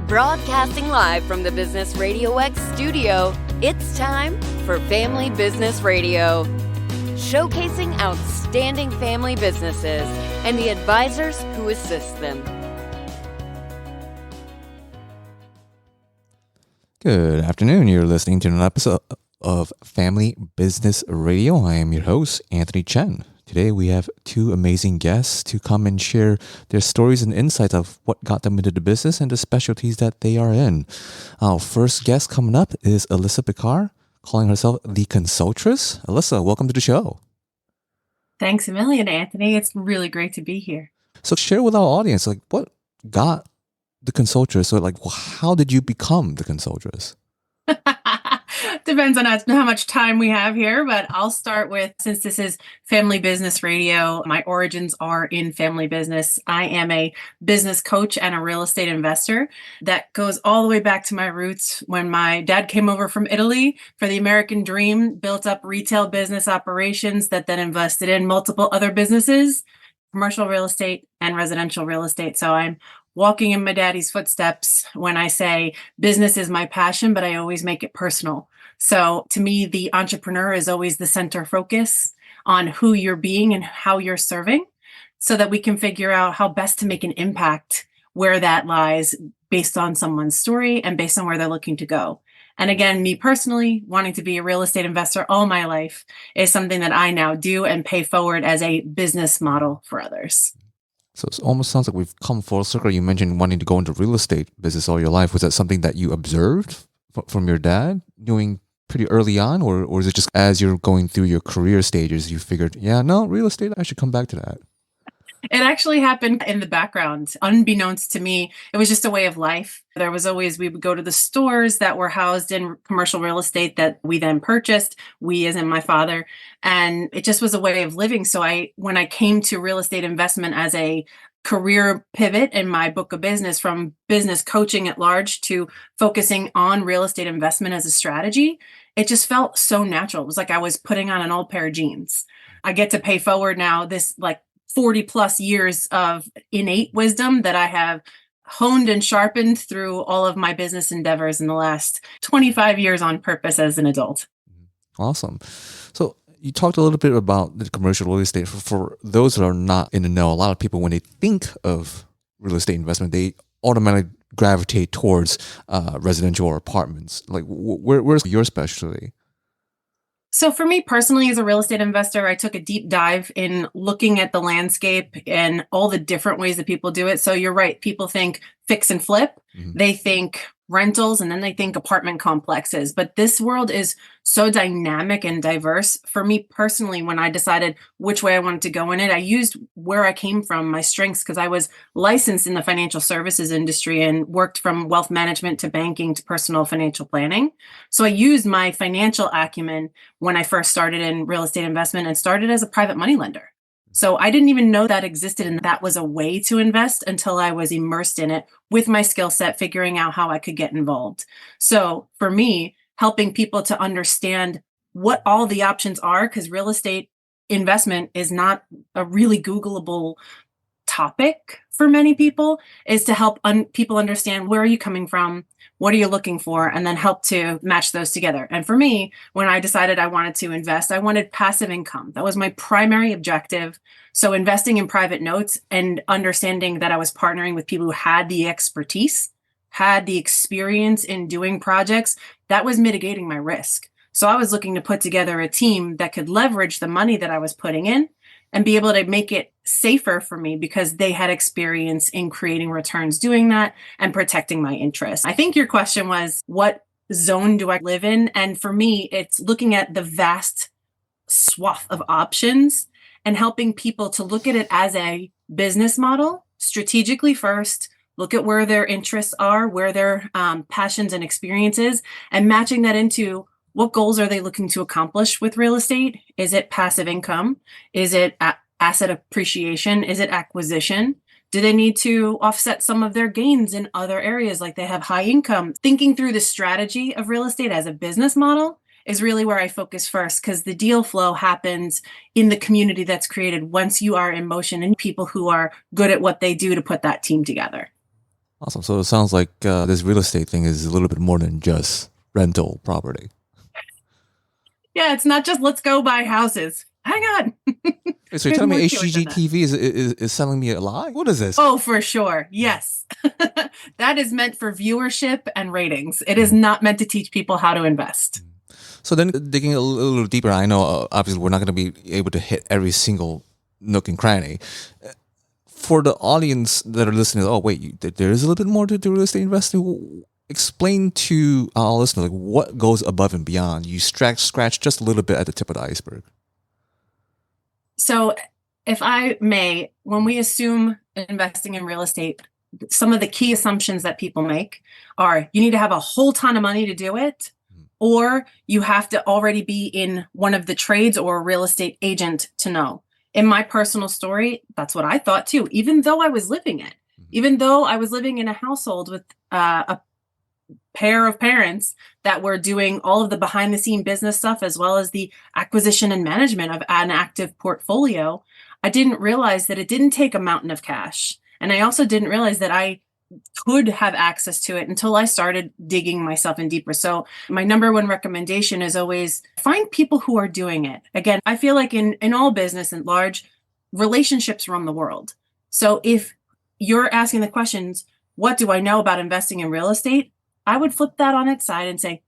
Broadcasting live from the Business RadioX studio, it's time for Family Business Radio. Showcasing outstanding family businesses and the advisors who assist them. Good afternoon. You're listening to an episode of Family Business Radio. I am your host, Anthony Chen. Today we have two amazing guests to come and share their stories and insights of what got them into the business and the specialties that they are in. Our first guest coming up is Alissa Bickar, calling herself the Consultress. Alissa, welcome to the show. Thanks a million, Anthony. It's really great to be here. So share with our audience, what got the Consultress? So how did you become the Consultress? Depends on how much time we have here, but I'll start with, since this is Family Business Radio, my origins are in family business. I am a business coach and a real estate investor. That goes all the way back to my roots when my dad came over from Italy for the American dream, built up retail business operations that then invested in multiple other businesses, commercial real estate and residential real estate. So I'm walking in my daddy's footsteps when I say business is my passion, but I always make it personal. So to me, the entrepreneur is always the center focus on who you're being and how you're serving, so that we can figure out how best to make an impact where that lies based on someone's story and based on where they're looking to go. And again, me personally, wanting to be a real estate investor all my life is something that I now do and pay forward as a business model for others. So it almost sounds like we've come full circle. You mentioned wanting to go into real estate business all your life. Was that something that you observed from your dad doing pretty early on? Or is it just as you're going through your career stages, you figured, real estate, I should come back to that? It actually happened in the background. Unbeknownst to me, it was just a way of life. There was always, we would go to the stores that were housed in commercial real estate that we then purchased, we as in my father, and it just was a way of living. So when I came to real estate investment as a career pivot in my book of business, from business coaching at large to focusing on real estate investment as a strategy, it just felt so natural. It was like I was putting on an old pair of jeans. I get to pay forward now this 40 plus years of innate wisdom that I have honed and sharpened through all of my business endeavors in the last 25 years on purpose as an adult. Awesome. So you talked a little bit about the commercial real estate. For those that are not in the know, a lot of people, when they think of real estate investment, they automatically gravitate towards residential or apartments. Where's your specialty? So for me personally, as a real estate investor, I took a deep dive in looking at the landscape and all the different ways that people do it. So you're right. People think fix and flip. Mm-hmm. They think rentals, and then they think apartment complexes. But this world is so dynamic and diverse. For me personally, when I decided which way I wanted to go in it, I used where I came from, my strengths, because I was licensed in the financial services industry and worked from wealth management to banking to personal financial planning. So I used my financial acumen when I first started in real estate investment and started as a private money lender. So I didn't even know that existed and that was a way to invest until I was immersed in it with my skill set, figuring out how I could get involved. So for me, helping people to understand what all the options are, because real estate investment is not a really Googleable topic for many people, is to help people understand, where are you coming from? What are you looking for? And then help to match those together. And for me, when I decided I wanted to invest, I wanted passive income. That was my primary objective. So investing in private notes and understanding that I was partnering with people who had the expertise, had the experience in doing projects, that was mitigating my risk. So I was looking to put together a team that could leverage the money that I was putting in and be able to make it safer for me because they had experience in creating returns doing that and protecting my interests. I think your question was, what zone do I live in? And for me, it's looking at the vast swath of options and helping people to look at it as a business model, strategically first, look at where their interests are, where their passions and experiences, and matching that into what goals are they looking to accomplish with real estate? Is it passive income? Is it asset appreciation? Is it acquisition? Do they need to offset some of their gains in other areas, like they have high income? Thinking through the strategy of real estate as a business model is really where I focus first, because the deal flow happens in the community that's created once you are in motion and people who are good at what they do to put that team together. Awesome. So it sounds like this real estate thing is a little bit more than just rental property. Yeah, it's not just let's go buy houses. Hang on. So you're telling me HGTV is selling me a lie? What is this? Oh, for sure. Yes. That is meant for viewership and ratings. It is not meant to teach people how to invest. So then digging a little deeper, I know obviously we're not going to be able to hit every single nook and cranny. For the audience that are listening, oh, wait, there is a little bit more to real estate investing. Explain to our listeners what goes above and beyond. You scratch just a little bit at the tip of the iceberg. So if I may, when we assume investing in real estate, some of the key assumptions that people make are you need to have a whole ton of money to do it, or you have to already be in one of the trades or a real estate agent to know. In my personal story, that's what I thought too, even though I was living it, even though I was living in a household with a pair of parents that were doing all of the behind the scene business stuff, as well as the acquisition and management of an active portfolio. I didn't realize that it didn't take a mountain of cash. And I also didn't realize that I could have access to it until I started digging myself in deeper. So my number one recommendation is always find people who are doing it. Again, I feel like in all business at large, relationships run the world. So if you're asking the questions, what do I know about investing in real estate? I would flip that on its side and say,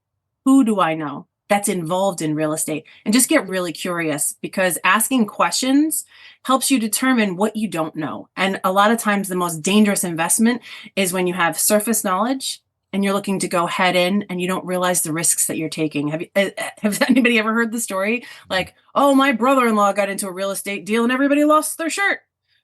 who do I know that's involved in real estate? And just get really curious, because asking questions helps you determine what you don't know. And a lot of times the most dangerous investment is when you have surface knowledge and you're looking to go head in and you don't realize the risks that you're taking. Have anybody ever heard the story? Like, oh, my brother-in-law got into a real estate deal and everybody lost their shirt.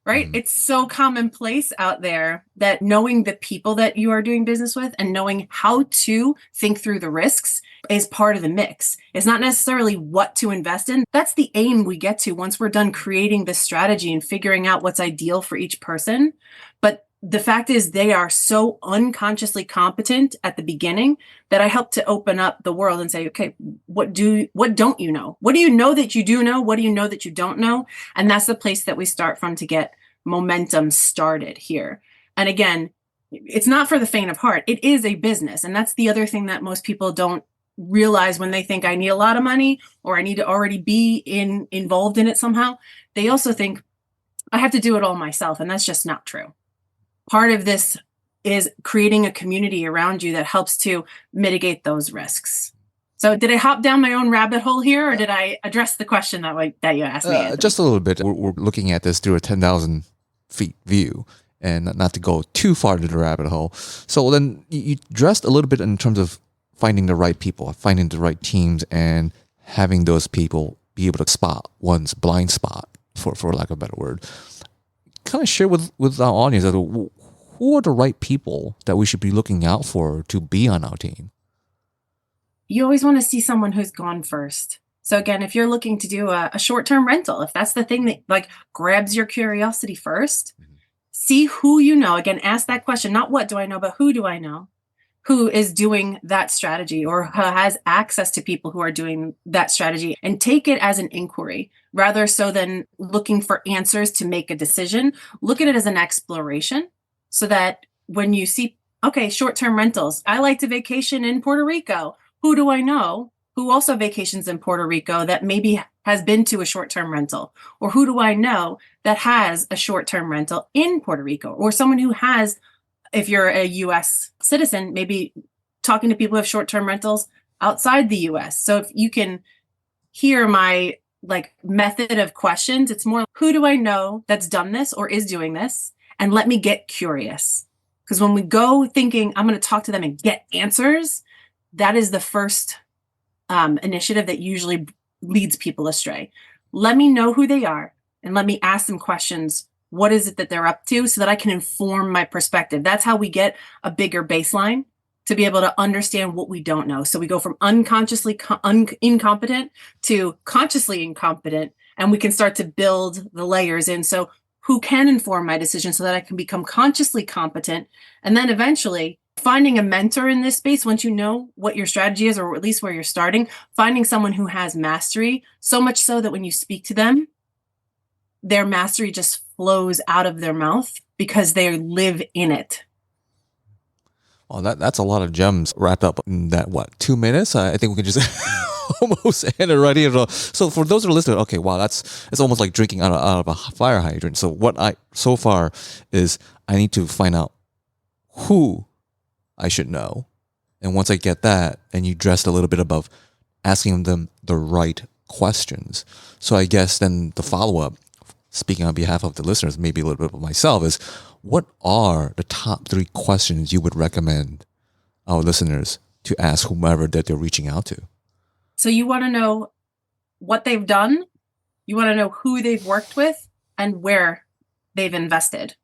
Right? It's so commonplace out there that knowing the people that you are doing business with and knowing how to think through the risks is part of the mix. It's not necessarily what to invest in. That's the aim we get to once we're done creating this strategy and figuring out what's ideal for each person. But the fact is they are so unconsciously competent at the beginning that I help to open up the world and say, okay, what don't you know? What do you know that you do know? What do you know that you don't know? And that's the place that we start from to get momentum started here. And again, it's not for the faint of heart. It is a business. And that's the other thing that most people don't realize when they think I need a lot of money or I need to already be involved in it somehow. They also think I have to do it all myself. And that's just not true. Part of this is creating a community around you that helps to mitigate those risks. So did I hop down my own rabbit hole here, or did I address the question that you asked me? Just a little bit. We're looking at this through a 10,000 feet view and not to go too far into the rabbit hole. So then you addressed a little bit in terms of finding the right people, finding the right teams, and having those people be able to spot one's blind spot, for lack of a better word. Kind of share with our audience that who are the right people that we should be looking out for to be on our team? You always want to see someone who's gone first. So again, if you're looking to do a short-term rental, if that's the thing that grabs your curiosity first, see who you know. Again, ask that question, not what do I know, but who do I know? Who is doing that strategy or who has access to people who are doing that strategy, and take it as an inquiry rather so than looking for answers to make a decision. Look at it as an exploration so that when you see, okay, short-term rentals, I like to vacation in Puerto Rico. Who do I know who also vacations in Puerto Rico that maybe has been to a short-term rental? Or who do I know that has a short-term rental in Puerto Rico? Or someone who has, if you're a US citizen, maybe talking to people who have short-term rentals outside the US. So if you can hear my method of questions, it's more who do I know that's done this or is doing this? And let me get curious. Because when we go thinking, I'm going to talk to them and get answers, that is the first initiative that usually leads people astray. Let me know who they are and let me ask them questions. What is it that they're up to so that I can inform my perspective? That's how we get a bigger baseline to be able to understand what we don't know. So we go from unconsciously incompetent to consciously incompetent, and we can start to build the layers in. So who can inform my decision so that I can become consciously competent? And then eventually finding a mentor in this space, once you know what your strategy is, or at least where you're starting, finding someone who has mastery, so much so that when you speak to them, their mastery just flows out of their mouth because they live in it. Oh, that's a lot of gems wrapped up in that, 2 minutes? I think we can just almost end it right here. So for those who are listening, okay, wow, it's almost like drinking out of a fire hydrant. So what so far is I need to find out who I should know. And once I get that, and you dressed a little bit above asking them the right questions. So I guess then the follow-up, speaking on behalf of the listeners, maybe a little bit of myself, is what are the top 3 questions you would recommend our listeners to ask whomever that they're reaching out to? So you want to know what they've done, you want to know who they've worked with, and where they've invested.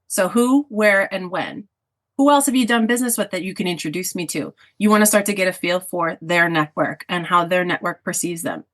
So who, where, and when. Who else have you done business with that you can introduce me to? You want to start to get a feel for their network and how their network perceives them.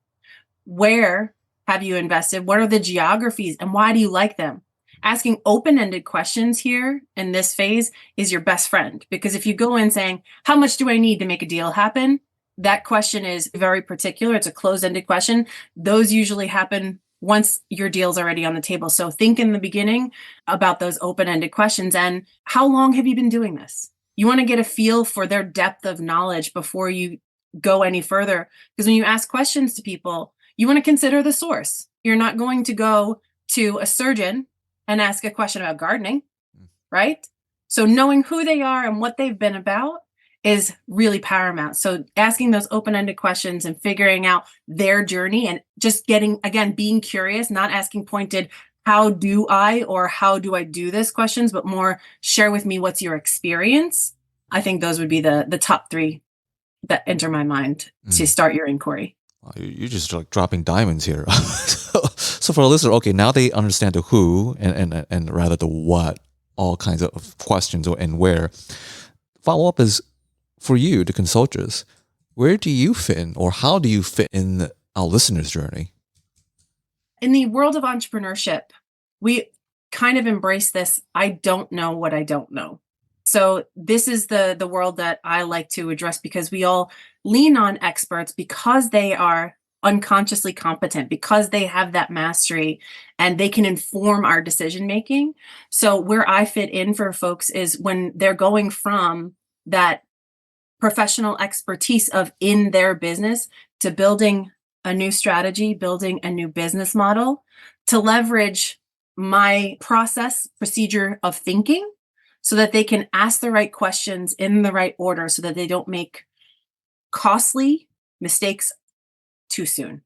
Where have you invested? What are the geographies and why do you like them? Asking open-ended questions here in this phase is your best friend, because if you go in saying, how much do I need to make a deal happen? That question is very particular. It's a closed-ended question. Those usually happen once your deal's already on the table. So think in the beginning about those open-ended questions. And how long have you been doing this? You want to get a feel for their depth of knowledge before you go any further. Because when you ask questions to people, you want to consider the source. You're not going to go to a surgeon and ask a question about gardening, right? So knowing who they are and what they've been about is really paramount. So asking those open-ended questions and figuring out their journey and just being curious, not asking pointed, how do I or how do I do this questions, but more share with me what's your experience. I think those would be the top 3 that enter my mind to start your inquiry. You're just like dropping diamonds here. So for a listener, okay, now they understand the who and rather the what, all kinds of questions and where. Follow up is, for you, the Consultress, where do you fit in, or how do you fit in our listeners' journey? In the world of entrepreneurship, we kind of embrace this, I don't know what I don't know. So this is the world that I like to address, because we all lean on experts because they are unconsciously competent, because they have that mastery and they can inform our decision making. So where I fit in for folks is when they're going from that professional expertise of in their business to building a new strategy, building a new business model, to leverage my procedure of thinking so that they can ask the right questions in the right order so that they don't make costly mistakes too soon.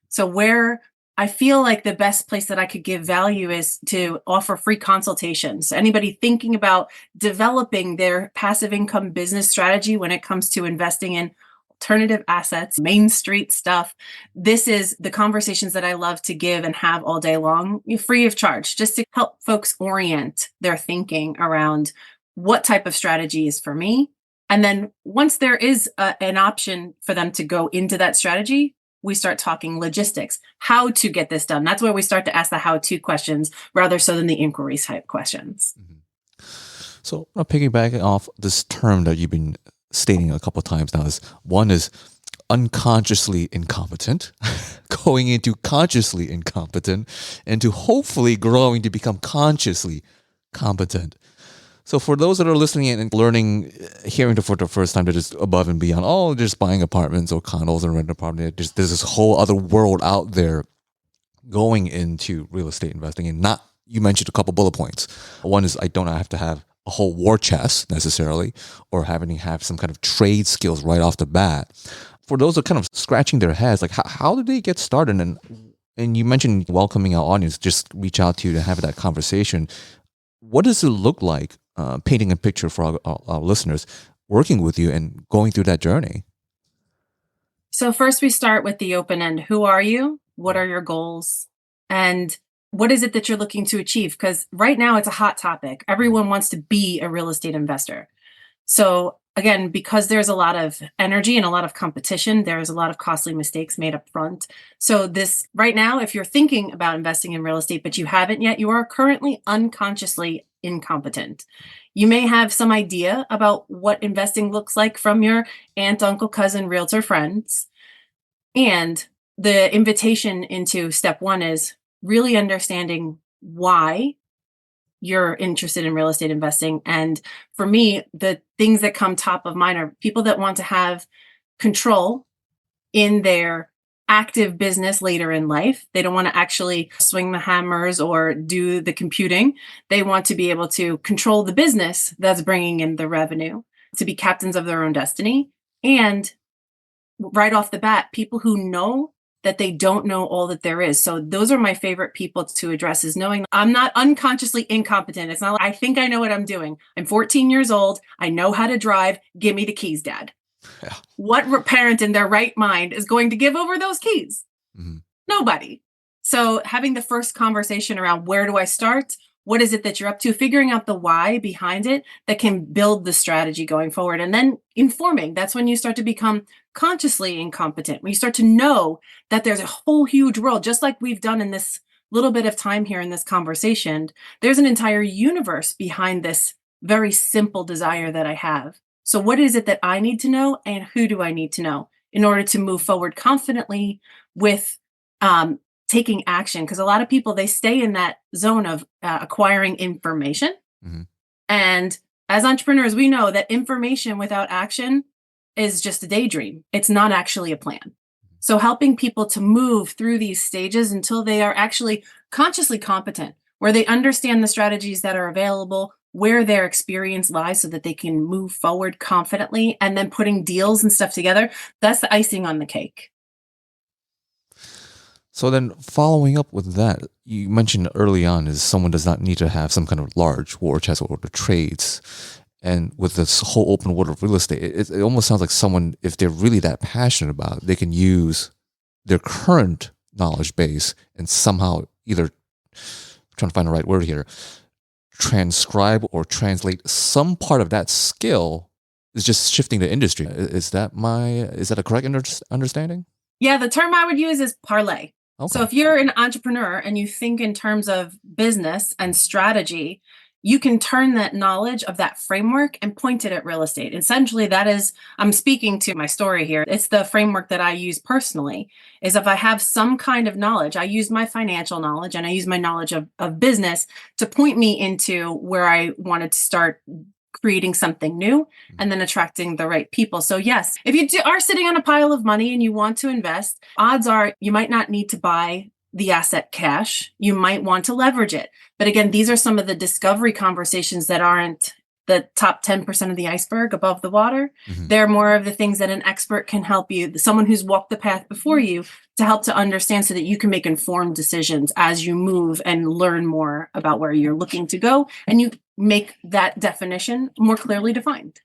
So where I feel like the best place that I could give value is to offer free consultations. Anybody thinking about developing their passive income business strategy when it comes to investing in alternative assets, Main Street stuff. This is the conversations that I love to give and have all day long, free of charge, just to help folks orient their thinking around what type of strategy is for me. And then once there is an option for them to go into that strategy, we start talking logistics, how to get this done. That's where we start to ask the how-to questions rather so than the inquiry type questions. So piggybacking off this term that you've been stating a couple of times now, is one is unconsciously incompetent, going into consciously incompetent, and to hopefully growing to become consciously competent. So for those that are listening and learning, hearing it for the first time, they're just above and beyond, just buying apartments or condos and renting apartments. There's this whole other world out there going into real estate investing. And you mentioned a couple bullet points. One is I don't have to have a whole war chest necessarily, or having to have some kind of trade skills right off the bat. For those that are kind of scratching their heads, like how did they get started? And you mentioned welcoming our audience, just reach out to you to have that conversation. What does it look like, painting a picture for our listeners, working with you and going through that journey? So first we start with the open end. Who are you? What are your goals? And what is it that you're looking to achieve? Because right now it's a hot topic. Everyone wants to be a real estate investor. So again, because there's a lot of energy and a lot of competition, there's a lot of costly mistakes made up front. So this right now, if you're thinking about investing in real estate, but you haven't yet, you are currently unconsciously incompetent. You may have some idea about what investing looks like from your aunt, uncle, cousin, realtor friends. And the invitation into step one is really understanding why you're interested in real estate investing. And for me, the things that come top of mind are people that want to have control in their active business later in life. They don't want to actually swing the hammers or do the computing. They want to be able to control the business that's bringing in the revenue, to be captains of their own destiny. And right off the bat, people who know that they don't know all that there is. So those are my favorite people to address, is knowing I'm not unconsciously incompetent. It's not like I think I know what I'm doing. I'm 14 years old. I know how to drive. Give me the keys, Dad. Yeah. What parent in their right mind is going to give over those keys? Mm-hmm. Nobody. So having the first conversation around, where do I start? What is it that you're up to? Figuring out the why behind it that can build the strategy going forward. And then informing. That's when you start to become consciously incompetent. When you start to know that there's a whole huge world, just like we've done in this little bit of time here in this conversation, there's an entire universe behind this very simple desire that I have. So what is it that I need to know, and who do I need to know in order to move forward confidently with taking action? Because a lot of people, they stay in that zone of acquiring information. Mm-hmm. And as entrepreneurs, we know that information without action is just a daydream. It's not actually a plan. So helping people to move through these stages until they are actually consciously competent, where they understand the strategies that are available, where their experience lies, so that they can move forward confidently, and then putting deals and stuff together. That's the icing on the cake. So then following up with that, you mentioned early on is someone does not need to have some kind of large war chest or the trades. And with this whole open world of real estate, it almost sounds like someone, if they're really that passionate about it, they can use their current knowledge base and somehow either, I'm trying to find the right word here, transcribe or translate some part of that skill is just shifting the industry. Is that a correct understanding? Yeah, the term I would use is parlay. Okay. So if you're an entrepreneur and you think in terms of business and strategy, you can turn that knowledge of that framework and point it at real estate. Essentially, that is, I'm speaking to my story here. It's the framework that I use personally, is if I have some kind of knowledge, I use my financial knowledge and I use my knowledge of business to point me into where I wanted to start creating something new and then attracting the right people. So yes, if you are sitting on a pile of money and you want to invest, odds are you might not need to buy the asset cash. You might want to leverage it. But again, these are some of the discovery conversations that aren't the top 10% of the iceberg above the water. Mm-hmm. They're more of the things that an expert can help you, someone who's walked the path before you, to help to understand so that you can make informed decisions as you move and learn more about where you're looking to go. And you make that definition more clearly defined.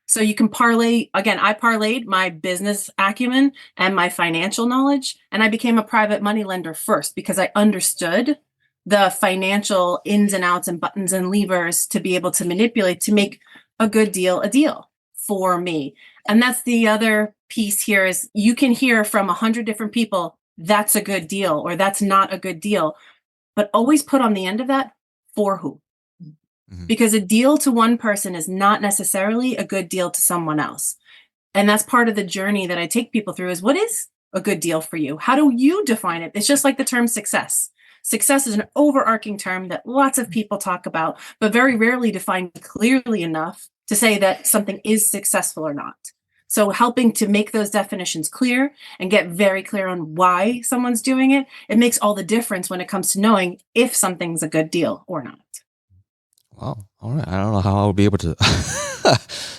So you can parlay, again, I parlayed my business acumen and my financial knowledge, and I became a private money lender first because I understood the financial ins and outs and buttons and levers to be able to manipulate to make a good deal a deal for me. And that's the other piece here, is you can hear from 100 different people, that's a good deal or that's not a good deal, but always put on the end of that, for who? Mm-hmm. Because a deal to one person is not necessarily a good deal to someone else. And that's part of the journey that I take people through, is what is a good deal for you? How do you define it? It's just like the term success. Success is an overarching term that lots of people talk about, but very rarely defined clearly enough to say that something is successful or not. So helping to make those definitions clear and get very clear on why someone's doing it, it makes all the difference when it comes to knowing if something's a good deal or not. Wow. All right. I don't know how I would be able to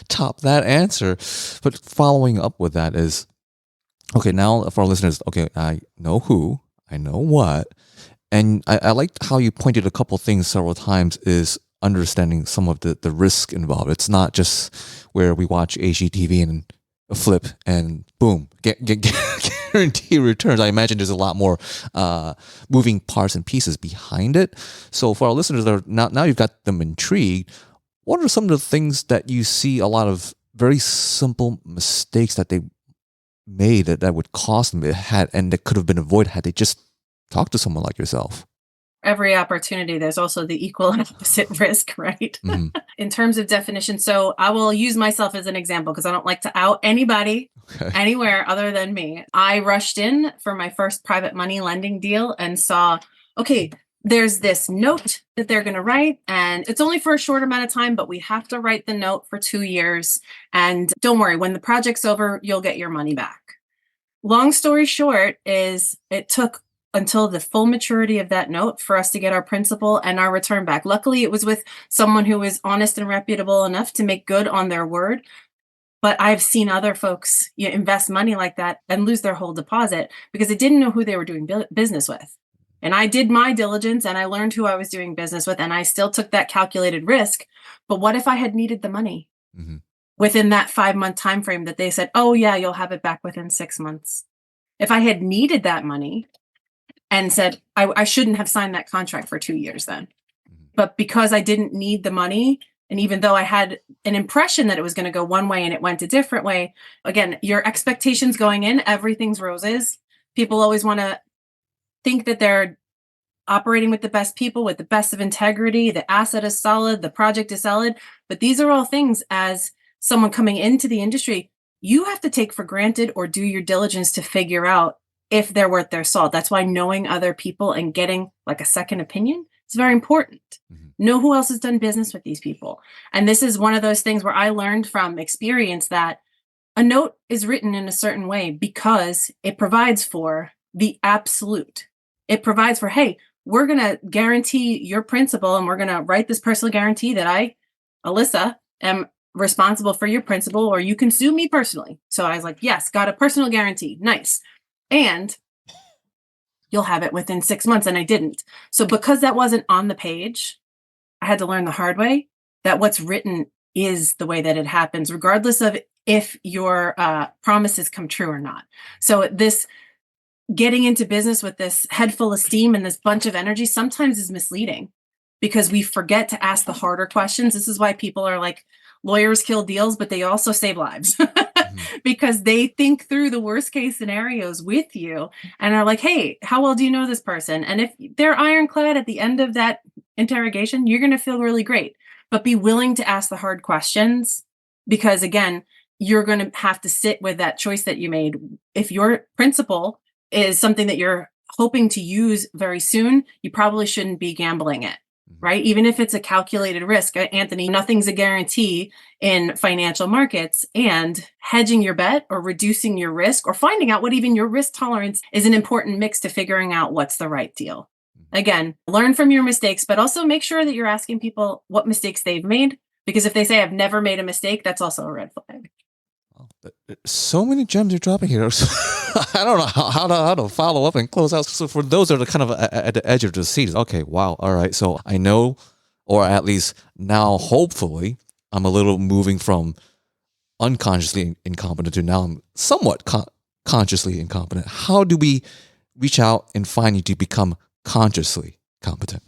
top that answer, but following up with that is, okay, now for our listeners, okay, I know who, I know what, and I liked how you pointed a couple things several times, is understanding some of the risk involved. It's not just where we watch HGTV and a flip and boom, get guarantee returns. I imagine there's a lot more moving parts and pieces behind it. So for our listeners that are now you've got them intrigued, what are some of the things that you see a lot of very simple mistakes that they made that would cost them and that could have been avoided had they just talked to someone like yourself? Every opportunity, there's also the equal and opposite risk, right? Mm-hmm. In terms of definition. So I will use myself as an example because I don't like to out anybody anywhere other than me. I rushed in for my first private money lending deal and saw, okay, there's this note that they're going to write, and it's only for a short amount of time, but we have to write the note for 2 years. And don't worry, when the project's over, you'll get your money back. Long story short is it took until the full maturity of that note for us to get our principal and our return back. Luckily, it was with someone who was honest and reputable enough to make good on their word. But I've seen other folks invest money like that and lose their whole deposit because they didn't know who they were doing business with. And I did my diligence and I learned who I was doing business with, and I still took that calculated risk. But what if I had needed the money within that 5-month time frame that they said, oh yeah, you'll have it back within 6 months? If I had needed that money and said, I shouldn't have signed that contract for 2 years then. But because I didn't need the money, and even though I had an impression that it was going to go one way and it went a different way, again, your expectations going in, everything's roses. People always want to think that they're operating with the best people, with the best of integrity, the asset is solid, the project is solid. But these are all things, as someone coming into the industry, you have to take for granted or do your diligence to figure out if they're worth their salt. That's why knowing other people and getting like a second opinion is very important. Know who else has done business with these people. And this is one of those things where I learned from experience that a note is written in a certain way because it provides for the absolute. It provides for, hey, we're going to guarantee your principal, and we're going to write this personal guarantee that I, Alissa, am responsible for your principal, or you can sue me personally. So I was like, yes, got a personal guarantee. Nice. And you'll have it within 6 months. And I didn't. So because that wasn't on the page, I had to learn the hard way that what's written is the way that it happens, regardless of if your promises come true or not. So this getting into business with this head full of steam and this bunch of energy sometimes is misleading because we forget to ask the harder questions. This is why people are like, lawyers kill deals, but they also save lives because they think through the worst case scenarios with you and are like, hey, how well do you know this person? And if they're ironclad at the end of that interrogation, you're going to feel really great. But be willing to ask the hard questions because, again, you're going to have to sit with that choice that you made. If your principal is something that you're hoping to use very soon, you probably shouldn't be gambling it. Right? Even if it's a calculated risk, Anthony, nothing's a guarantee in financial markets, and hedging your bet or reducing your risk or finding out what even your risk tolerance is an important mix to figuring out what's the right deal. Again, learn from your mistakes, but also make sure that you're asking people what mistakes they've made, because if they say I've never made a mistake, that's also a red flag. So many gems you're dropping here. I don't know how to follow up and close out. So for those that are kind of at the edge of the seat, okay, wow, all right. So I know, or at least now, hopefully, I'm a little moving from unconsciously incompetent to now I'm somewhat consciously incompetent. How do we reach out and find you to become consciously competent?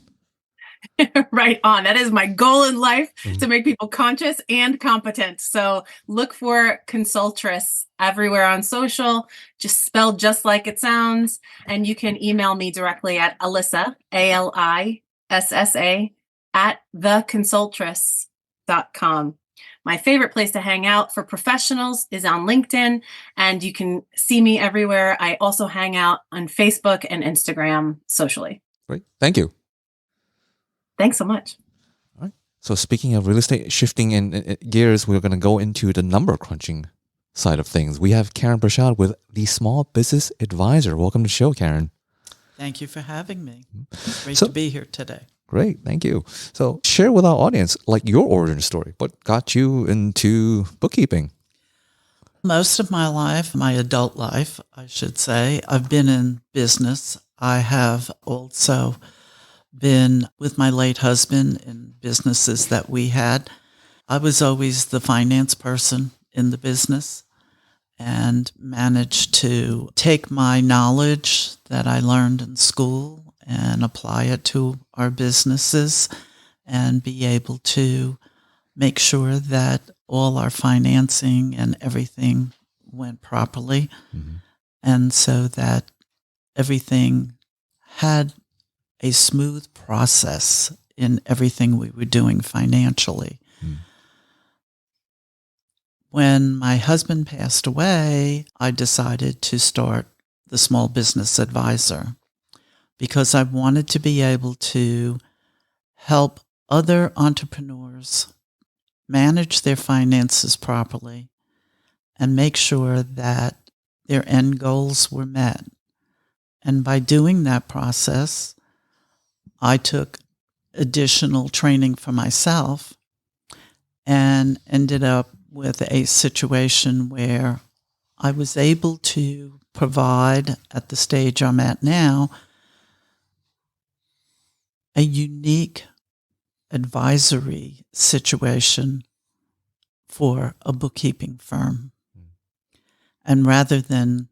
Right on. That is my goal in life, to make people conscious and competent. So look for Consultress everywhere on social, just spelled just like it sounds. And you can email me directly at Alissa, ALISSA, at theconsultress.com. My favorite place to hang out for professionals is on LinkedIn, and you can see me everywhere. I also hang out on Facebook and Instagram socially. Great. Thank you. Thanks so much. All right. So speaking of real estate, shifting in gears, we're going to go into the number crunching side of things. We have Karen Bershad with the Small Business Advisor. Welcome to the show, Karen. Thank you for having me. Great to be here today. Great. Thank you. So share with our audience, like, your origin story. What got you into bookkeeping? Most of my life, my adult life, I should say, I've been in business. I have also been with my late husband in businesses that we had. I was always the finance person in the business and managed to take my knowledge that I learned in school and apply it to our businesses and be able to make sure that all our financing and everything went properly. And so that everything had a smooth process in everything we were doing financially. When my husband passed away, I decided to start the Small Business Advisor. because I wanted to be able to help other entrepreneurs manage their finances properly and make sure that their end goals were met. And by doing that process, I took additional training for myself and ended up with a situation where I was able to provide, at the stage I'm at now, a unique advisory situation for a bookkeeping firm. And rather than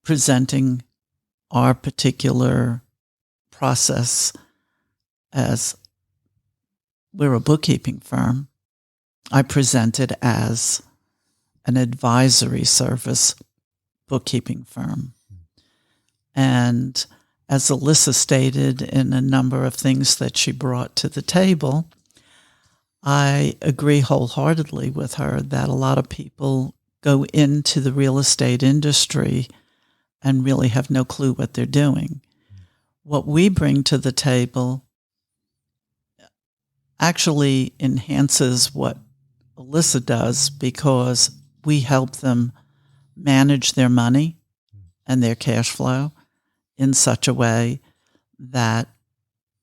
presenting our particular process as we're a bookkeeping firm, I present it as an advisory service bookkeeping firm. And as Alissa stated in a number of things that she brought to the table, I agree wholeheartedly with her that a lot of people go into the real estate industry and really have no clue what they're doing. What we bring to the table actually enhances what Alissa does, because we help them manage their money and their cash flow in such a way that,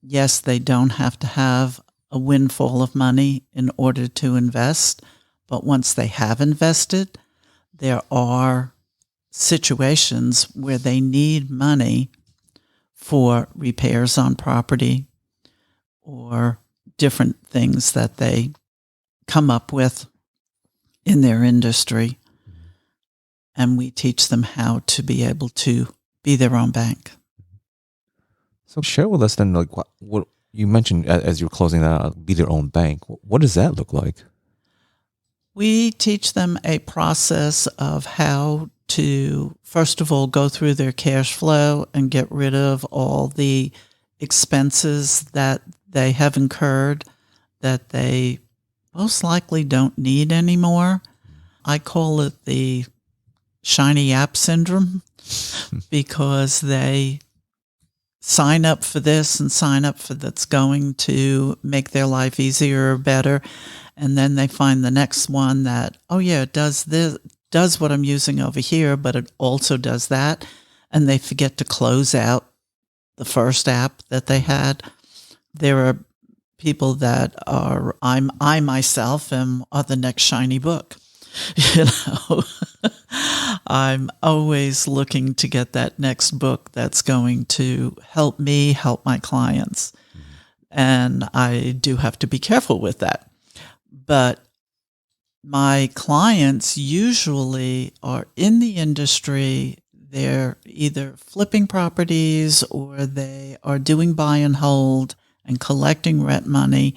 yes, they don't have to have a windfall of money in order to invest, but once they have invested, there are situations where they need money for repairs on property or different things that they come up with in their industry. And we teach them how to be able to be their own bank. So share with us then, like what you mentioned as you're closing that out, be their own bank. What does that look like? We teach them a process of how to, first of all, go through their cash flow and get rid of all the expenses that they have incurred that they most likely don't need anymore. I call it the shiny app syndrome, because they sign up for this and sign up for that's going to make their life easier or better. And then they find the next one that, oh yeah, it does this, does what I'm using over here, but it also does that. And they forget to close out the first app that they had. There are people that are, I myself are the next shiny book. You know, I'm always looking to get that next book that's going to help me help my clients. And I do have to be careful with that. But my clients usually are in the industry. They're either flipping properties or they are doing buy and hold and collecting rent money,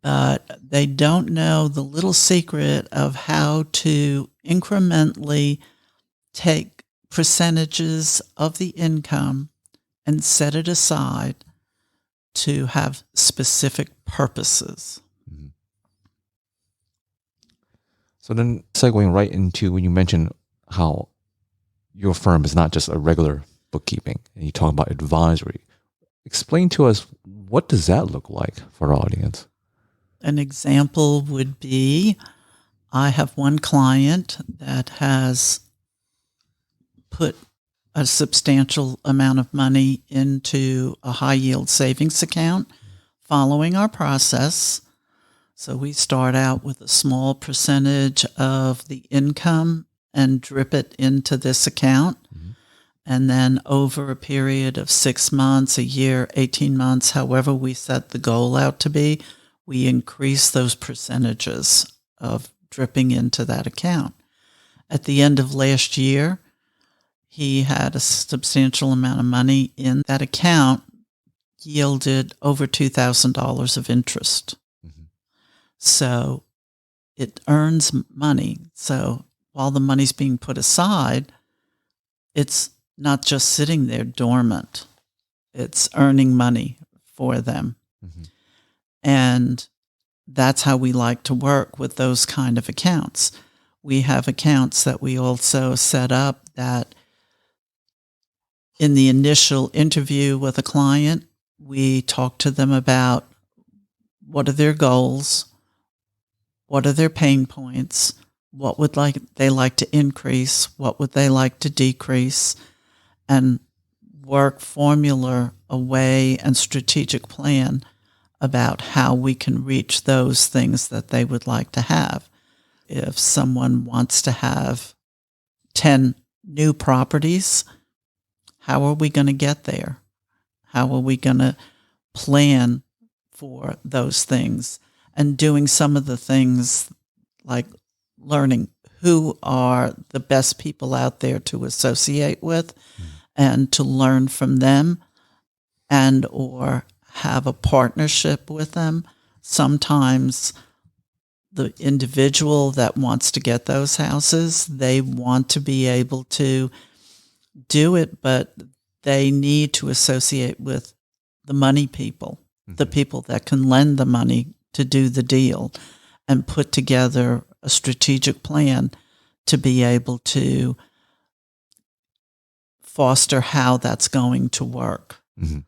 but they don't know the little secret of how to incrementally take percentages of the income and set it aside to have specific purposes. Mm-hmm. So then segueing right into when you mentioned how your firm is not just a regular bookkeeping and you talk about advisory, explain to us, what does that look like for our audience? An example would be, I have one client that has put a substantial amount of money into a high yield savings account following our process. So we start out with a small percentage of the income and drip it into this account. And then over a period of 6 months, a year, 18 months, however we set the goal out to be, we increase those percentages of dripping into that account. At the end of last year, he had a substantial amount of money in that account, yielded over $2,000 of interest. Mm-hmm. So it earns money. So while the money's being put aside, it's not just sitting there dormant. It's earning money for them. Mm-hmm. And that's how we like to work with those kind of accounts. We have accounts that we also set up that in the initial interview with a client, we talk to them about what are their goals, what are their pain points, what would they like to increase, what would they like to decrease, and formula a way and strategic plan about how we can reach those things that they would like to have. If someone wants to have 10 new properties, how are we going to get there? How are we going to plan for those things? And doing some of the things like learning who are the best people out there to associate with and to learn from them and or have a partnership with them. Sometimes the individual that wants to get those houses, they want to be able to do it, but they need to associate with the money people, the people that can lend the money to do the deal and put together a strategic plan to be able to foster how that's going to work. Mm-hmm.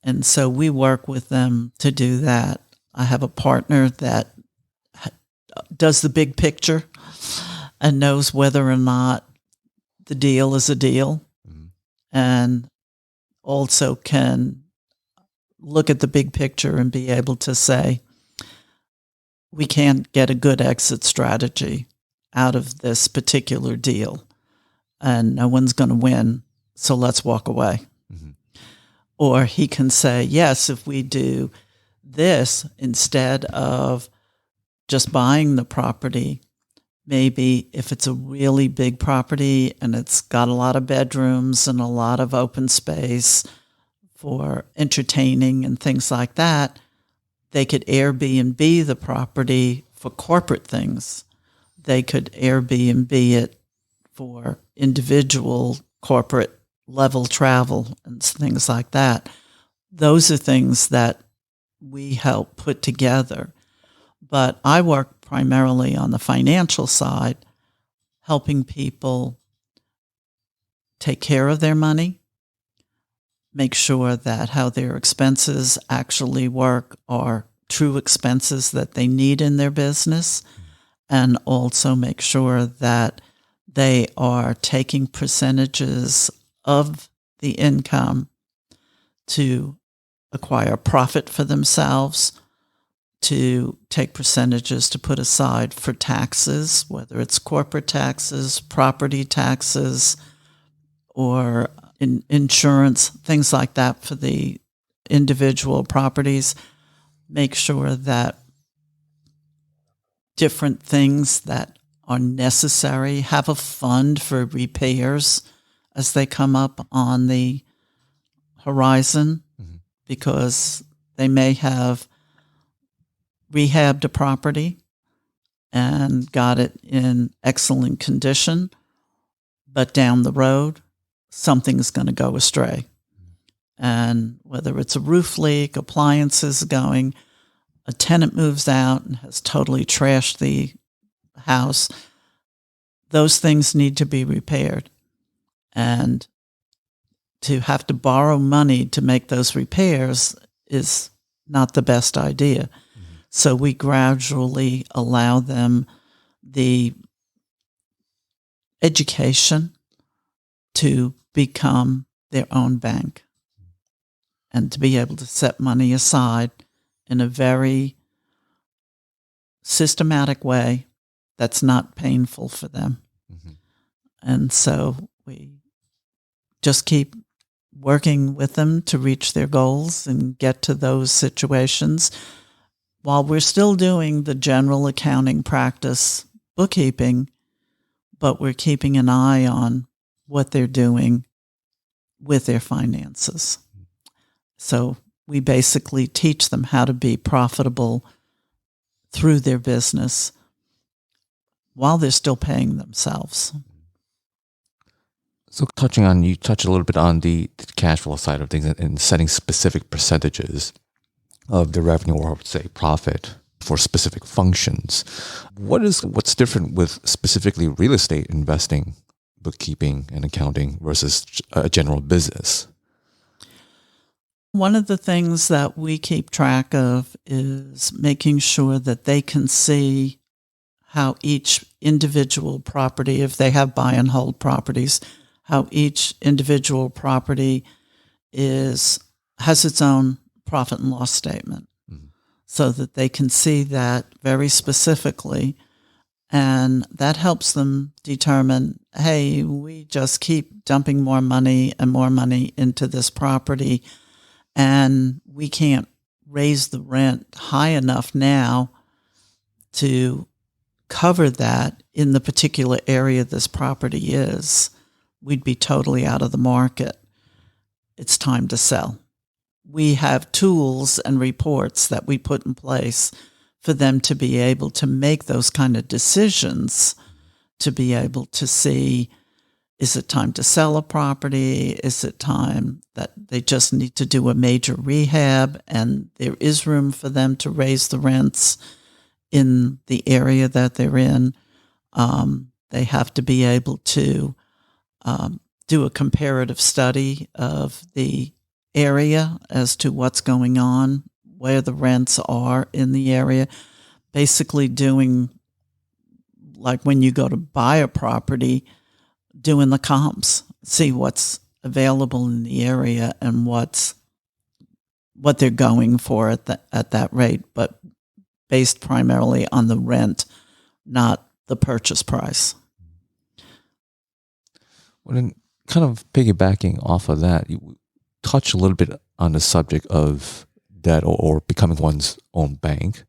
And so we work with them to do that. I have a partner that does the big picture and knows whether or not the deal is a deal, and also can look at the big picture and be able to say, we can't get a good exit strategy out of this particular deal, and no one's going to win, so let's walk away. Or he can say, yes, if we do this instead of just buying the property, maybe if it's a really big property and it's got a lot of bedrooms and a lot of open space for entertaining and things like that, they could Airbnb the property for corporate things. They could Airbnb it for individual corporate level travel and things like that. Those are things that we help put together. But I work primarily on the financial side, helping people take care of their money, make sure that how their expenses actually work are true expenses that they need in their business, and also make sure that they are taking percentages of the income to acquire profit for themselves, to take percentages to put aside for taxes, whether it's corporate taxes, property taxes, or insurance, things like that for the individual properties. Make sure that different things that are necessary, have a fund for repairs as they come up on the horizon, because they may have rehabbed a property and got it in excellent condition, but down the road, something's going to go astray. And whether it's a roof leak, appliances going, a tenant moves out and has totally trashed the house, those things need to be repaired. And to have to borrow money to make those repairs is not the best idea. So we gradually allow them the education to become their own bank and to be able to set money aside in a very systematic way that's not painful for them. And so we just keep working with them to reach their goals and get to those situations while we're still doing the general accounting practice, bookkeeping, but we're keeping an eye on what they're doing with their finances. So we basically teach them how to be profitable through their business while they're still paying themselves. So you touched a little bit on the cash flow side of things and setting specific percentages of the revenue, or say profit, for specific functions. What's different with specifically real estate investing bookkeeping and accounting versus a general business? One of the things that we keep track of is making sure that they can see how each individual property, if they have buy and hold properties, how each individual property has its own profit and loss statement, so that they can see that very specifically. And that helps them determine, hey, we just keep dumping more money and more money into this property, and we can't raise the rent high enough now to cover that in the particular area this property is. We'd be totally out of the market. It's time to sell. We have tools and reports that we put in place for them to be able to make those kind of decisions, to be able to see, is it time to sell a property? Is it time that they just need to do a major rehab and there is room for them to raise the rents in the area that they're in? They have to be able to do a comparative study of the area as to what's going on, where the rents are in the area. Basically doing, like when you go to buy a property, doing the comps, see what's available in the area and what they're going for at that rate, but based primarily on the rent, not the purchase price. Well, then, kind of piggybacking off of that, you touch a little bit on the subject of debt or becoming one's own bank,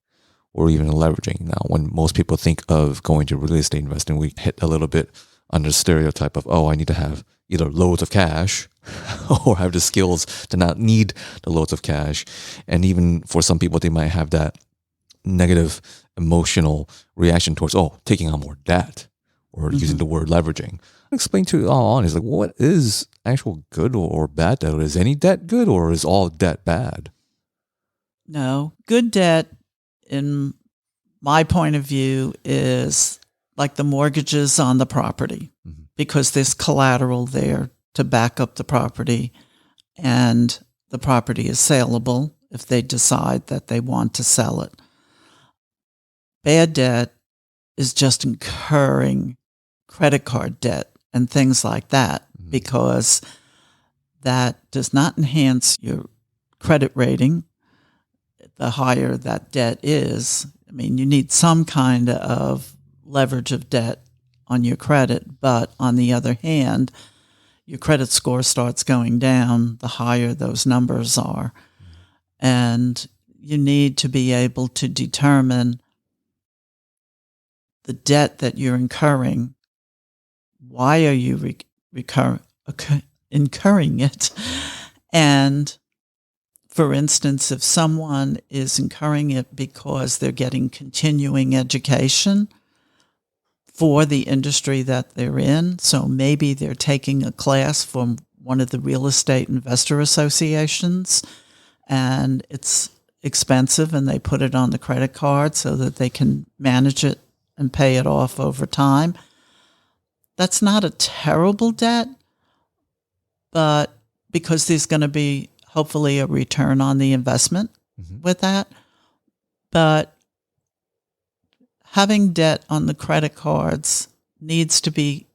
or even leveraging. Now, when most people think of going to real estate investing, we hit a little bit under the stereotype of, I need to have either loads of cash or have the skills to not need the loads of cash. And even for some people, they might have that negative emotional reaction towards, taking on more debt or using the word leveraging. Explain to all honest, like, what is actual good or bad debt? Is any debt good, or is all debt bad? No, good debt, in my point of view, is like the mortgages on the property, because there's collateral there to back up the property, and the property is saleable if they decide that they want to sell it. Bad debt is just incurring credit card debt and things like that, because that does not enhance your credit rating. The higher that debt is, I mean, you need some kind of leverage of debt on your credit, but on the other hand, your credit score starts going down the higher those numbers are. And you need to be able to determine the debt that you're incurring. Why are you incurring it? And for instance, if someone is incurring it because they're getting continuing education for the industry that they're in, so maybe they're taking a class from one of the real estate investor associations, and it's expensive, and they put it on the credit card so that they can manage it and pay it off over time. That's not a terrible debt, but because there's going to be hopefully a return on the investment with that. But having debt on the credit cards needs to be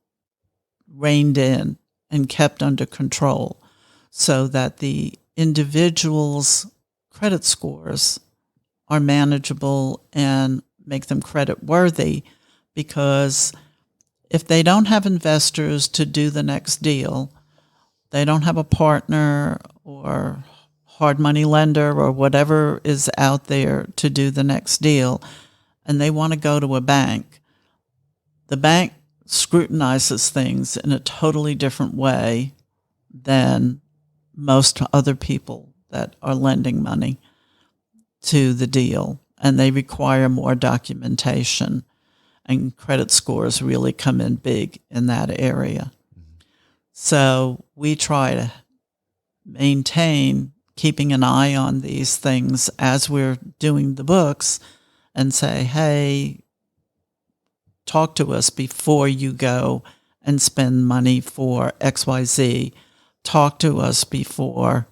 reined in and kept under control so that the individual's credit scores are manageable and make them credit worthy, because if they don't have investors to do the next deal, they don't have a partner or hard money lender or whatever is out there to do the next deal, and they want to go to a bank, the bank scrutinizes things in a totally different way than most other people that are lending money to the deal, and they require more documentation, and credit scores really come in big in that area. So we try to maintain keeping an eye on these things as we're doing the books and say, hey, talk to us before you go and spend money for XYZ. Talk to us before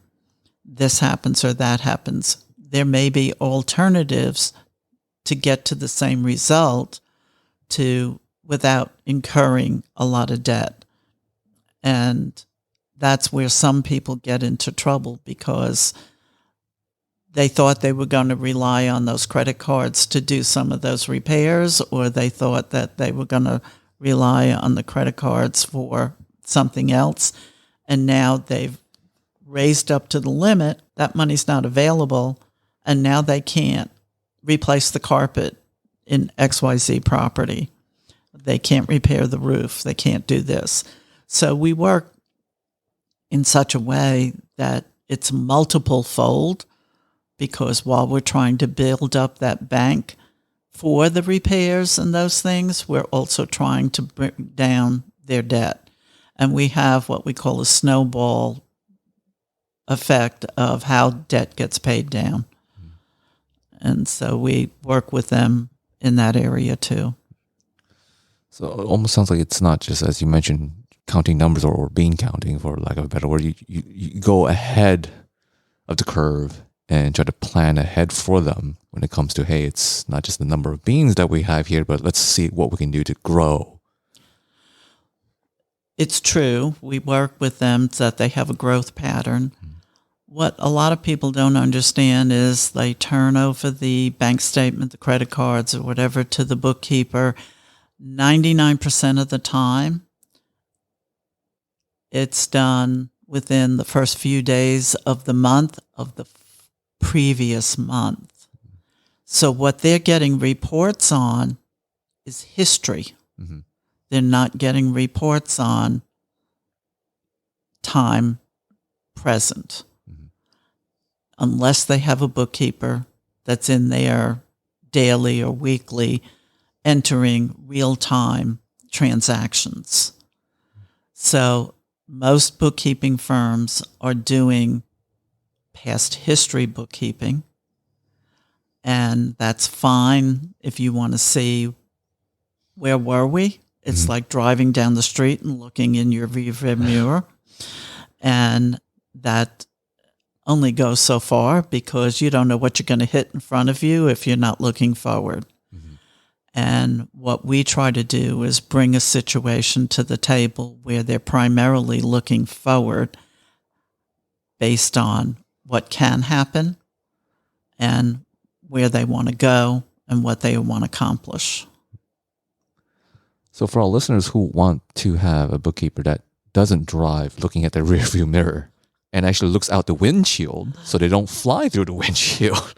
this happens or that happens. There may be alternatives to get to the same result without incurring a lot of debt. And that's where some people get into trouble because they thought they were going to rely on those credit cards to do some of those repairs, or they thought that they were going to rely on the credit cards for something else. And now they've raised up to the limit. That money's not available. And now they can't replace the carpet in XYZ property. They can't repair the roof. They can't do this. So we work in such a way that it's multiple fold, because while we're trying to build up that bank for the repairs and those things, we're also trying to bring down their debt. And we have what we call a snowball effect of how debt gets paid down. And so we work with them in that area too. So it almost sounds like it's not just, as you mentioned, counting numbers or bean counting, for lack of a better word. You go ahead of the curve and try to plan ahead for them when it comes to, hey, it's not just the number of beans that we have here, but let's see what we can do to grow. It's true. We work with them so that they have a growth pattern. What a lot of people don't understand is they turn over the bank statement, the credit cards, or whatever to the bookkeeper. 99% of the time, it's done within the first few days of the month of the previous month. So what they're getting reports on is history. Mm-hmm. They're not getting reports on time present. Mm-hmm. Unless they have a bookkeeper that's in there daily or weekly entering real-time transactions. So most bookkeeping firms are doing past history bookkeeping, and that's fine if you want to see where were we. It's like driving down the street and looking in your rearview mirror, and that only goes so far because you don't know what you're going to hit in front of you if you're not looking forward. And what we try to do is bring a situation to the table where they're primarily looking forward based on what can happen and where they want to go and what they want to accomplish. So for our listeners who want to have a bookkeeper that doesn't drive looking at their rearview mirror and actually looks out the windshield so they don't fly through the windshield,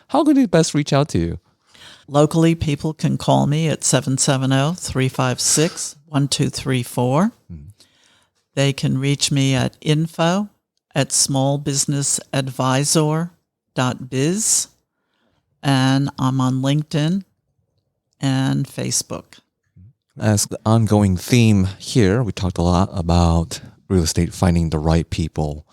how can they best reach out to you? Locally, people can call me at 770-356-1234. They can reach me at info@smallbusinessadvisor.biz. And I'm on LinkedIn and Facebook. As the ongoing theme here, we talked a lot about real estate, finding the right people,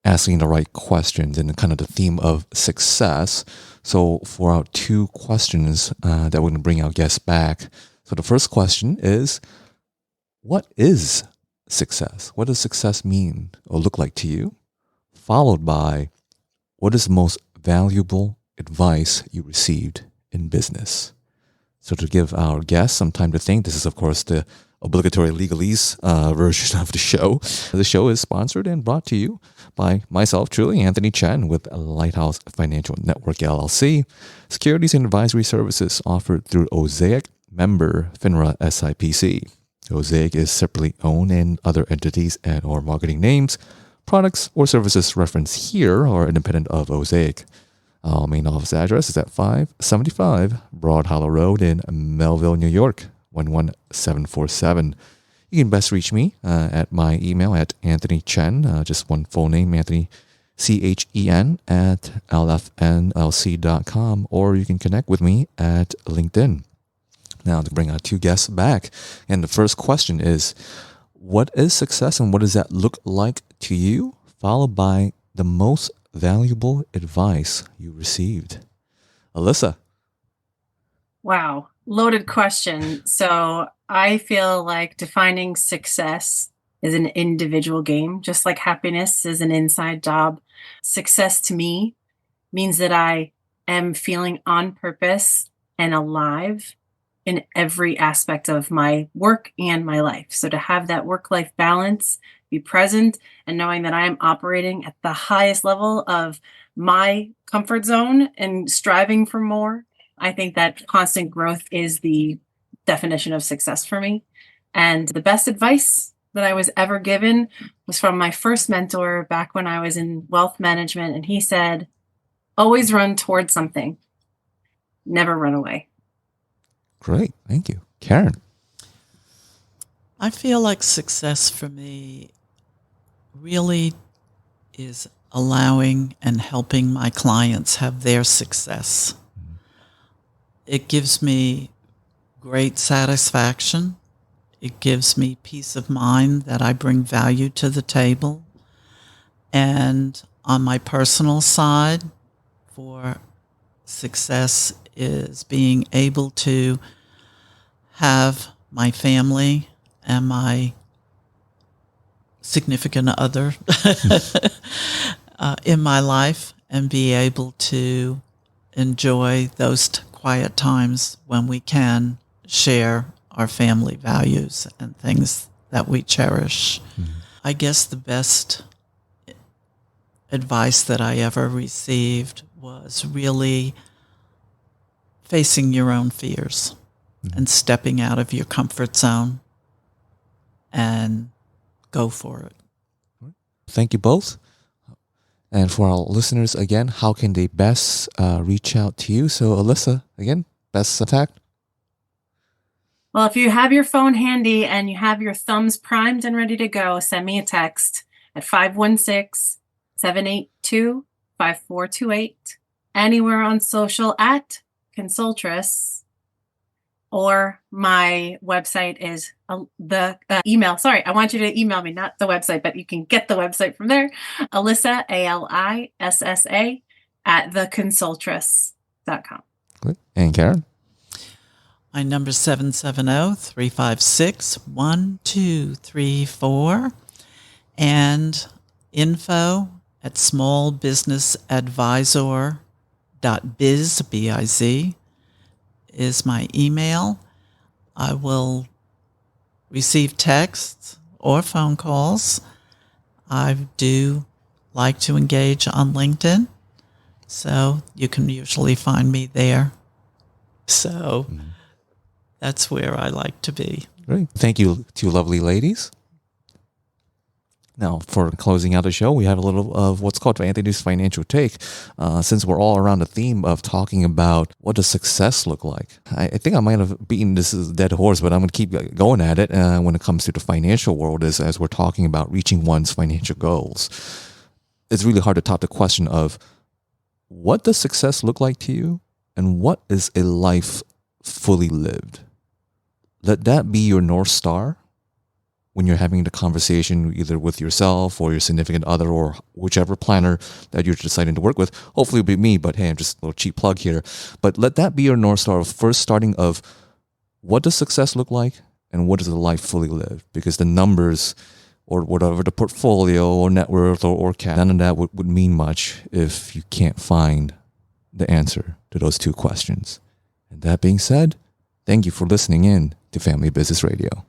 asking the right questions, and kind of the theme of success. So for our two questions that we're going to bring our guests back. So the first question is, what is success? What does success mean or look like to you? Followed by, what is the most valuable advice you received in business? So to give our guests some time to think, this is, of course, the obligatory legalese version of the show. The show is sponsored and brought to you by myself, truly, Anthony Chen, with Lighthouse Financial Network, LLC. Securities and advisory services offered through Osaic, member FINRA SIPC. Osaic is separately owned, and other entities and or marketing names, products, or services referenced here are independent of Osaic. Our main office address is at 575 Broad Hollow Road in Melville, New York, 11747. You can best reach me at my email at Anthony Chen, just one full name, Anthony Chen at lfnlc.com, or you can connect with me at LinkedIn. Now to bring our two guests back, and the first question is, what is success and what does that look like to you? Followed by the most valuable advice you received. Alissa. Wow. Loaded question. So I feel like defining success is an individual game, just like happiness is an inside job. Success to me means that I am feeling on purpose and alive in every aspect of my work and my life. So to have that work-life balance, be present, and knowing that I am operating at the highest level of my comfort zone and striving for more, I think that constant growth is the definition of success for me. And the best advice that I was ever given was from my first mentor back when I was in wealth management. And he said, always run towards something, never run away. Great. Thank you. Karen. I feel like success for me really is allowing and helping my clients have their success. It gives me great satisfaction. It gives me peace of mind that I bring value to the table. And on my personal side, for success is being able to have my family and my significant other in my life and be able to enjoy those quiet times when we can share our family values and things that we cherish. Mm-hmm. I guess the best advice that I ever received was really facing your own fears and stepping out of your comfort zone and go for it. Thank you both. And for our listeners, again, how can they best reach out to you? So, Alissa, again, best attack. Well, if you have your phone handy and you have your thumbs primed and ready to go, send me a text at 516-782-5428. Anywhere on social at Consultress, or my website is the email. Sorry, I want you to email me, not the website, but you can get the website from there. Alissa, Alissa, at theconsultress.com. Great. And Karen? My number is 770-356-1234. And info at smallbusinessadvisor.biz, B-I-Z, is my email. I will receive texts or phone calls. I do like to engage on LinkedIn, so you can usually find me there. So that's where I like to be. Great. Thank you, two lovely ladies. Now, for closing out the show, we have a little of what's called Anthony's Financial Take. Since we're all around the theme of talking about what does success look like, I think I might have beaten this dead horse, but I'm going to keep going at it when it comes to the financial world as we're talking about reaching one's financial goals. It's really hard to top the question of what does success look like to you and what is a life fully lived? Let that be your North Star when you're having the conversation either with yourself or your significant other or whichever planner that you're deciding to work with. Hopefully it'll be me, but hey, I'm just a little cheap plug here. But let that be your North Star of first starting of what does success look like and what is a life fully lived? Because the numbers or whatever, the portfolio or net worth or cash, none of that would mean much if you can't find the answer to those two questions. And that being said, thank you for listening in to Family Business Radio.